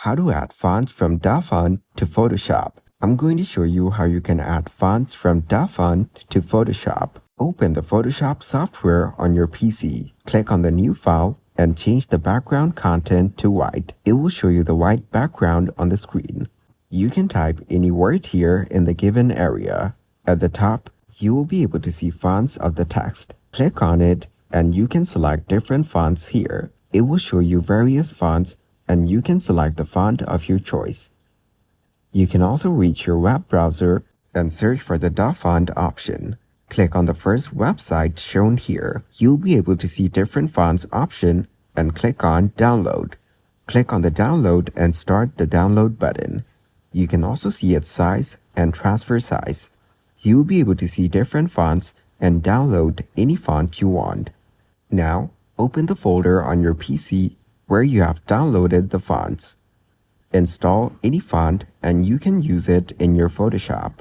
How to add fonts from Dafont to Photoshop. I'm going to show you how you can add fonts from Dafont to Photoshop. Open the Photoshop software on your PC. Click on the new file and change the background content to white. It will show you the white background on the screen. You can type any word here in the given area. At the top, you will be able to see fonts of the text. Click on it and you can select different fonts here. It will show you various fonts and you can select the font of your choice. You can also reach your web browser and search for the Dafont option. Click on the first website shown here. You'll be able to see different fonts option and click on Download. Click on the Download and start the download button. You can also see its size and transfer size. You'll be able to see different fonts and download any font you want. Now, open the folder on your PC where you have downloaded the fonts. Install any font and you can use it in your Photoshop.